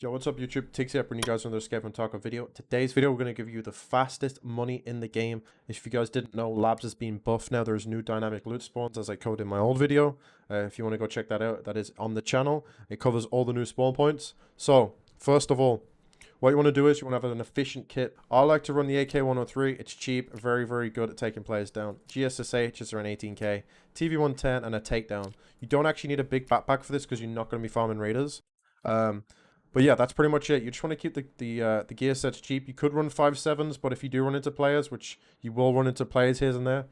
Yo, what's up YouTube? Tigz here, bringing you guys another Escape from Tarkov video. Today's video, we're going to give you the fastest money in the game. If you guys didn't know, Labs is being buffed now. There's new dynamic loot spawns, as I coded in my old video. If you want to go check that out, that is on the channel. It covers all the new spawn points. So, first of all, what you want to do is you want to have an efficient kit. I like to run the AK-103. It's cheap, very, very good at taking players down. GSSH is around 18k. TV-110 and a takedown. You don't actually need a big backpack for this because you're not going to be farming raiders. But yeah, that's pretty much it. You just want to keep the gear sets cheap. You could run 5.7s, but if you do run into players, which you will run into players here and there,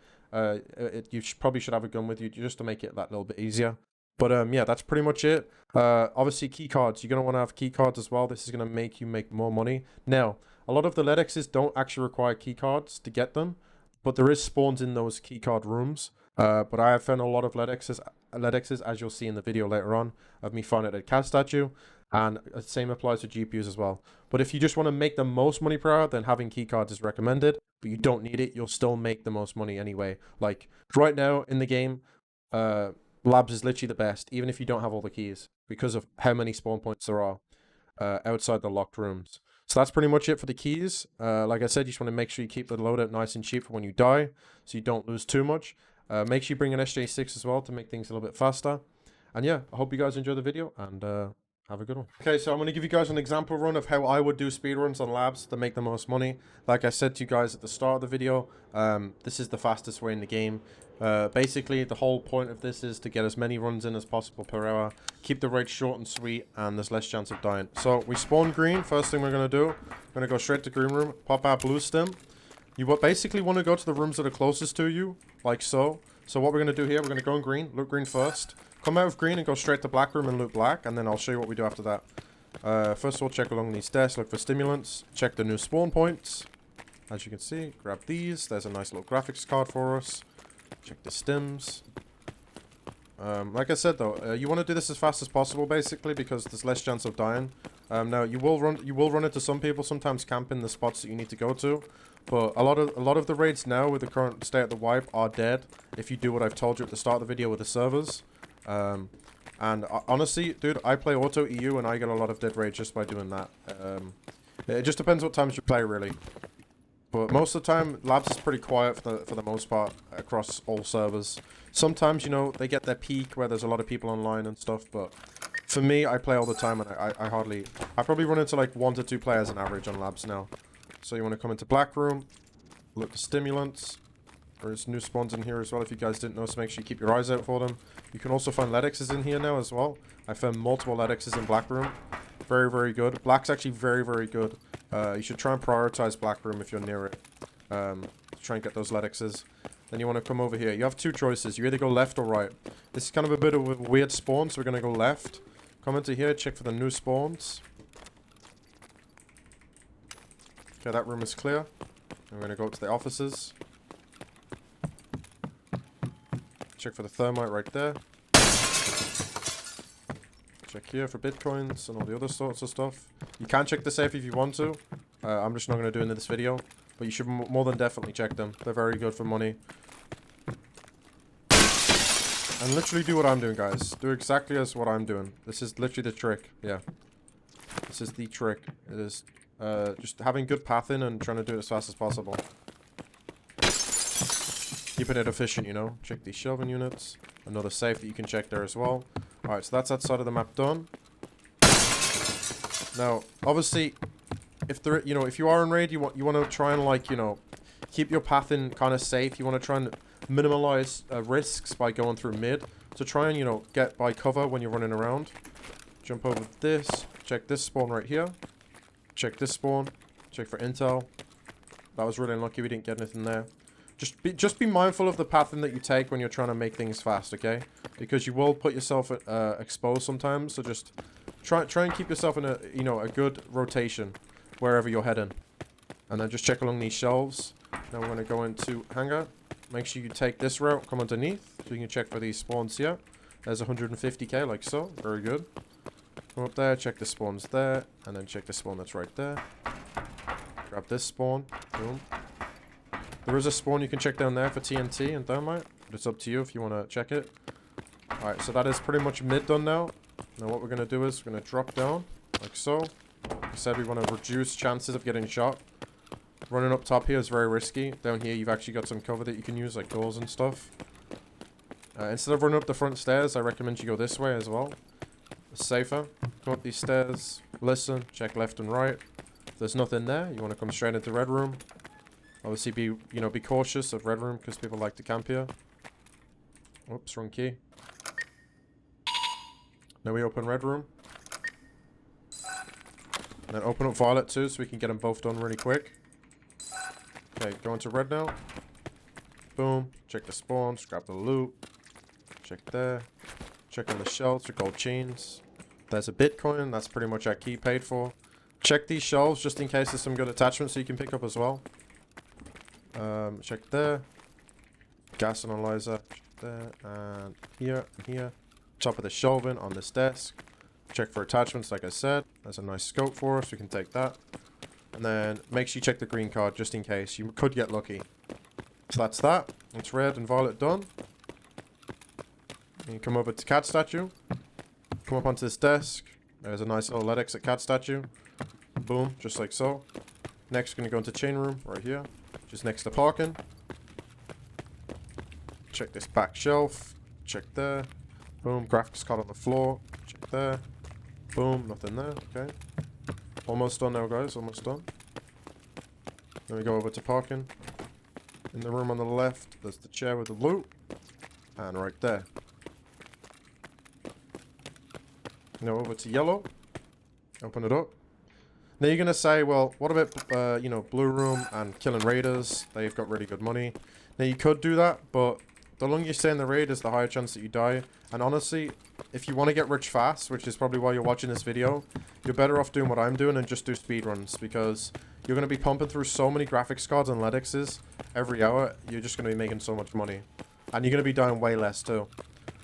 you probably should have a gun with you just to make it that little bit easier. But yeah, that's pretty much it. Obviously, key cards. You're going to want to have key cards as well. This is going to make you make more money. Now, a lot of the LEDXs don't actually require key cards to get them, but there is spawns in those key card rooms. But I have found a lot of LEDXs, as you'll see in the video later on, of me finding it at Cat Statue. And the same applies to GPUs as well. But if you just want to make the most money per hour, then having keycards is recommended. But you don't need it. You'll still make the most money anyway. Like, right now in the game, Labs is literally the best, even if you don't have all the keys, because of how many spawn points there are outside the locked rooms. So that's pretty much it for the keys. Like I said, you just want to make sure you keep the loadout nice and cheap for when you die, so you don't lose too much. Make sure you bring an SJ6 as well to make things a little bit faster. And yeah, I hope you guys enjoy the video, and have a good one. Okay, so I'm going to give you guys an example run of how I would do speedruns on Labs to make the most money. Like I said to you guys at the start of the video, this is the fastest way in the game. Basically, the whole point of this is to get as many runs in as possible per hour, keep the raid short and sweet, and there's less chance of dying. So we spawn green. First thing we're going to do, we're going to go straight to green room, pop our blue stem. You basically want to go to the rooms that are closest to you, like so. So what we're going to do here, we're going to go in green, loot green first. Come out of green and go straight to black room and loot black, and then I'll show you what we do after that. First of all, check along these desks, look for stimulants, check the new spawn points. As you can see, grab these. There's a nice little graphics card for us. Check the stims. Like I said though, you want to do this as fast as possible, basically, because there's less chance of dying. Now you will run into some people sometimes camping the spots that you need to go to, but a lot of the raids now with the current state of the wipe are dead if you do what I've told you at the start of the video with the servers. And honestly, dude, I play auto EU and I get a lot of dead raids just by doing that. It just depends what times you play, really. But most of the time, Labs is pretty quiet for the most part across all servers. Sometimes, you know, they get their peak where there's a lot of people online and stuff, but for me, I play all the time and I probably run into like 1 to 2 players on average on Labs now. So you want to come into black room, look for stimulants. There's new spawns in here as well if you guys didn't know, so make sure you keep your eyes out for them. You can also find LEDXs in here now as well. I found multiple LEDXs in black room. Very, very good. Black's actually very, very good. You should try and prioritize black room if you're near it. Try and get those LEDXs. Then you want to come over here. You have 2 choices. You either go left or right. This is kind of a bit of a weird spawn, so we're going to go left. Come into here, check for the new spawns. Okay, that room is clear. I'm going to go to the offices. Check for the thermite right there. Check here for bitcoins and all the other sorts of stuff. You can check the safe if you want to. I'm just not going to do it in this video. But you should more than definitely check them. They're very good for money. And literally do what I'm doing, guys. Do exactly as what I'm doing. This is literally the trick. Yeah. This is the trick. It is just having good pathing and trying to do it as fast as possible. Keeping it efficient, you know. Check these shelving units. Another safe that you can check there as well. Alright, so that's that side of the map done. Now, obviously, if you are in raid, you want to try and, like, you know, keep your pathing kind of safe. You want to try and minimize risks by going through mid. So try and, you know, get by cover when you're running around. Jump over this. Check this spawn right here. Check this spawn. Check for intel. That was really unlucky we didn't get anything there. Just be mindful of the pathing that you take when you're trying to make things fast, okay? Because you will put yourself exposed sometimes. So just try and keep yourself in a good rotation wherever you're heading. And then just check along these shelves. Now we're going to go into hangar. Make sure you take this route, come underneath, so you can check for these spawns here. There's 150k, like so. Very good. Come up there, check the spawns there, and then check the spawn that's right there. Grab this spawn. Boom. There is a spawn you can check down there for TNT and thermite, but it's up to you if you want to check it. Alright, so that is pretty much mid done now. Now what we're going to do is we're going to drop down. like so. Like I said, we want to reduce chances of getting shot. Running up top here is very risky. Down here, you've actually got some cover that you can use, like doors and stuff. Instead of running up the front stairs, I recommend you go this way as well. It's safer. Come up these stairs, listen, check left and right. If there's nothing there, you want to come straight into red room. Obviously, be cautious of red room because people like to camp here. Oops, wrong key. Now we open red room. And then open up violet too, so we can get them both done really quick. Okay, go into red now. Boom. Check the spawns, grab the loot. Check there. Check on the shelves for gold chains. There's a Bitcoin, that's pretty much our key paid for. Check these shelves just in case there's some good attachments so you can pick up as well. Check there. Gas analyzer. Check there. And here. And here. Top of the shelving on this desk. Check for attachments like I said. There's a nice scope for us. We can take that. And then make sure you check the green card just in case. You could get lucky. So that's that. It's red and violet done. And you come over to cat statue. Come up onto this desk. There's a nice little LED exit cat statue. Boom. Just like so. Next, we're going to go into chain room right here. Just next to parking. Check this back shelf. Check there. Boom. Graphics card on the floor. Check there. Boom. Nothing there. Okay. Almost done now, guys. Almost done. Then we go over to parking. In the room on the left, there's the chair with the loot. And right there. Now over to yellow. Open it up. Now you're going to say, well, what about, blue room and killing raiders? They've got really good money. Now you could do that, but the longer you stay in the raiders, the higher chance that you die. And honestly, if you want to get rich fast, which is probably why you're watching this video, you're better off doing what I'm doing and just do speedruns. Because you're going to be pumping through so many graphics cards and LEDXs every hour, you're just going to be making so much money. And you're going to be dying way less too.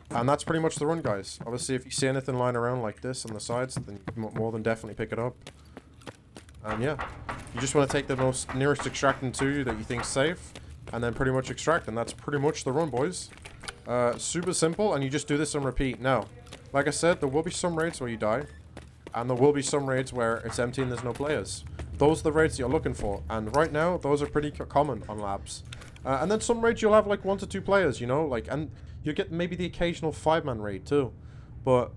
And that's pretty much the run, guys. Obviously, if you see anything lying around like this on the sides, then you can more than definitely pick it up. And yeah, you just want to take the most nearest extracting to you that you think is safe, and then pretty much extract, and that's pretty much the run, boys. Super simple, and you just do this on repeat. Now, like I said, there will be some raids where you die, and there will be some raids where it's empty and there's no players. Those are the raids you're looking for, and right now, those are pretty common on labs. And then some raids you'll have like 1 to 2 players, you know, like, and you get maybe the occasional 5-man raid too. But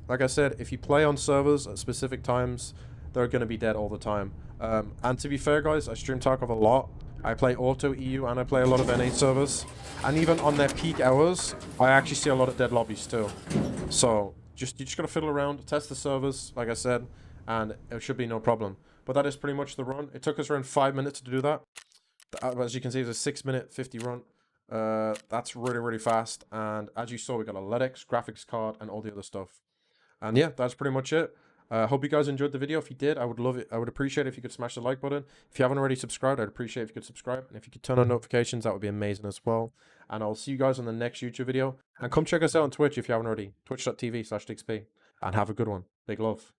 like I said, if you play on servers at specific times, they're going to be dead all the time. And to be fair, guys, I stream Tarkov a lot. I play Auto EU and I play a lot of NA servers. And even on their peak hours, I actually see a lot of dead lobbies too. So you just got to fiddle around, test the servers, like I said, and it should be no problem. But that is pretty much the run. It took us around 5 minutes to do that. As you can see, it's a 6-minute 50 run. That's really, really fast. And as you saw, we got a LEDX, graphics card, and all the other stuff. And yeah, that's pretty much it. Hope you guys enjoyed the video. If you did, I would love it. I would appreciate it if you could smash the like button. If you haven't already subscribed, I'd appreciate if you could subscribe. And if you could turn on notifications, that would be amazing as well. And I'll see you guys on the next YouTube video. And come check us out on Twitch if you haven't already. Twitch.tv/TigzP. And have a good one. Big love.